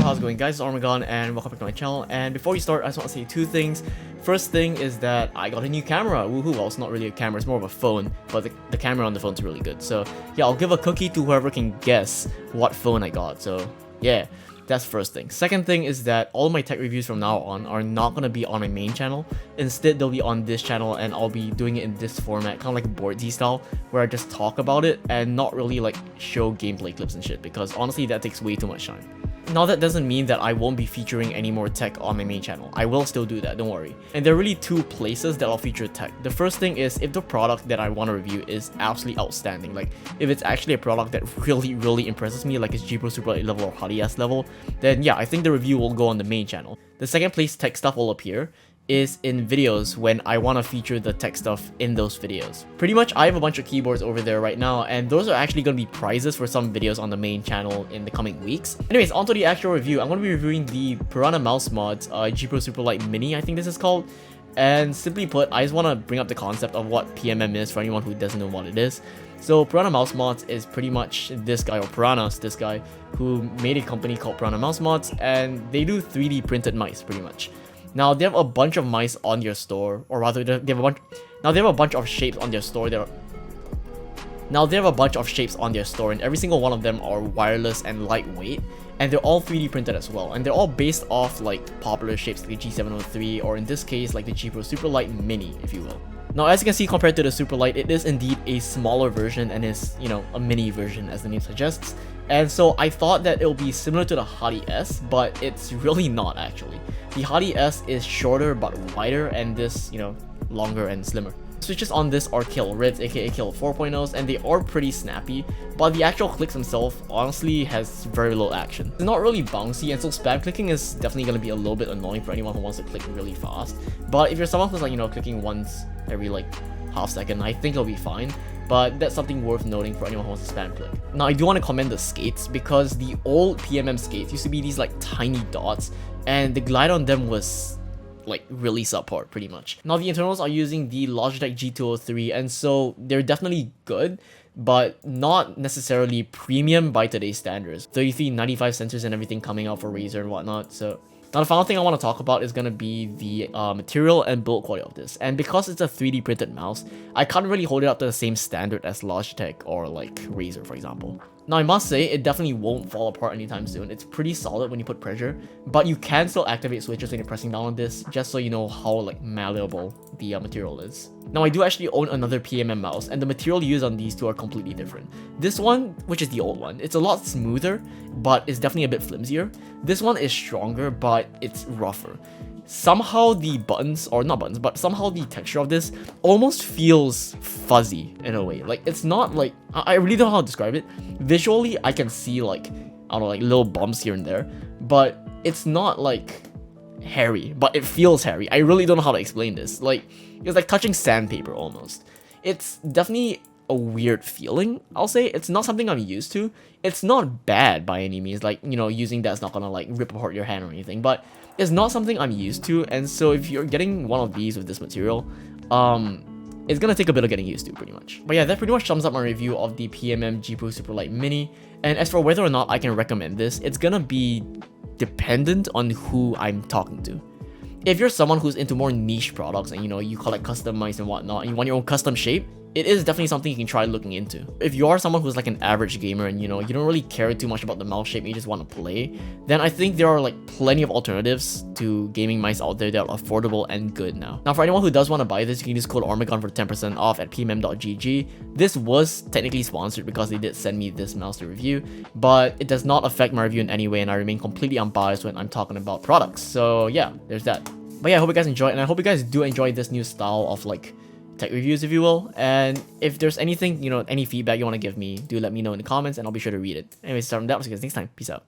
how's it going guys? It's Armegon and welcome back to my channel. And before we start, I just want to say two things. First thing is that I got a new camera. Woohoo! Well, it's not really a camera, it's more of a phone, but the camera on the phone's really good. So yeah, I'll give a cookie to whoever can guess what phone I got. So yeah, that's first thing. Second thing is that all my tech reviews from now on are not going to be on my main channel. Instead, they'll be on this channel and I'll be doing it in this format, kind of like a boardsy style, where I just talk about it and not really like show gameplay clips and shit, because honestly that takes way too much time. Now that doesn't mean that I won't be featuring any more tech on my main channel. I will still do that, don't worry. And there are really two places that I'll feature tech. The first thing is if the product that I want to review is absolutely outstanding. Like if it's actually a product that really impresses me, like it's G Pro Super Light level or Hadi S level, then yeah, I think the review will go on the main channel. The second place tech stuff will appear is in videos when I want to feature the tech stuff in those videos. Pretty much I have a bunch of keyboards over there right now, and those are actually going to be prizes for some videos on the main channel in the coming weeks. Anyways, onto the actual review. I'm going to be reviewing the Piranha mouse mods, G Pro Super Light Mini, I think this is called. And simply put, I just want to bring up the concept of what PMM is for anyone who doesn't know what it is. So Piranha Mouse Mods is pretty much this guy, or Piranha's this guy, who made a company called Piranha Mouse Mods, and they do 3D printed mice pretty much. Now they have a bunch of mice on their store, or rather they have a bunch. Now they have a bunch of shapes on their store. Now they have a bunch of shapes on their store, and every single one of them are wireless and lightweight, and they're all 3D printed as well. And they're all based off like popular shapes like the G703, or in this case like the G Pro Super Light Mini, if you will. Now as you can see, compared to the Super Light, it is indeed a smaller version and is, you know, a mini version as the name suggests. And so I thought that it'll be similar to the Hadi S, but it's really not actually. The Hadi S is shorter but wider, and this, you know, longer and slimmer. Switches on this are Kill Rids, aka Kill 4.0s, and they are pretty snappy, but the actual clicks themselves honestly has very little action. It's not really bouncy, and so spam clicking is definitely going to be a little bit annoying for anyone who wants to click really fast. But if you're someone who's like, you know, clicking once every like half second, I think it'll be fine. But that's something worth noting for anyone who wants to spam click. Now I do want to commend the skates, because the old PMM skates used to be these like tiny dots, and the glide on them was like really subpar pretty much. Now the internals are using the Logitech G203, and so they're definitely good, but not necessarily premium by today's standards. 3395 sensors and everything coming out for Razer and whatnot. So now the final thing I want to talk about is going to be the material and build quality of this. And because it's a 3D printed mouse, I can't really hold it up to the same standard as Logitech or like Razer, for example. Now I must say, it definitely won't fall apart anytime soon. It's pretty solid when you put pressure, but you can still activate switches when you're pressing down on this, just so you know how like malleable the material is. Now I do actually own another PMM mouse, and the material used on these two are completely different. This one, which is the old one, it's a lot smoother, but it's definitely a bit flimsier. This one is stronger, but it's rougher. Somehow the buttons, or not buttons, but somehow the texture of this almost feels fuzzy in a way. Like it's not like, I really don't know how to describe it. Visually, I can see like, I don't know, like little bumps here and there, but it's not like hairy, but it feels hairy. I really don't know how to explain this. Like, it's like touching sandpaper almost. It's definitely a weird feeling, I'll say. It's not something I'm used to. It's not bad by any means, like, you know, using that's not gonna like rip apart your hand or anything, but it's not something I'm used to. And so if you're getting one of these with this material, it's gonna take a bit of getting used to pretty much. But yeah, that pretty much sums up my review of the PMM G Pro Super Light Mini. And as for whether or not I can recommend this, it's gonna be dependent on who I'm talking to. If you're someone who's into more niche products and, you know, you collect custom mice and whatnot, and you want your own custom shape, it is definitely something you can try looking into. If you are someone who's like an average gamer and, you know, you don't really care too much about the mouse shape and you just want to play, then I think there are like plenty of alternatives to gaming mice out there that are affordable and good now. Now for anyone who does want to buy this, you can use code Armegon for 10% off at pmm.gg. This was technically sponsored because they did send me this mouse to review, but it does not affect my review in any way, and I remain completely unbiased when I'm talking about products. So yeah, there's that. But yeah, I hope you guys enjoyed, and I hope you guys do enjoy this new style of like tech reviews, if you will. And if there's anything, you know, any feedback you want to give me, do let me know in the comments and I'll be sure to read it. Anyways, start from that. I'll see you guys next time. Peace out.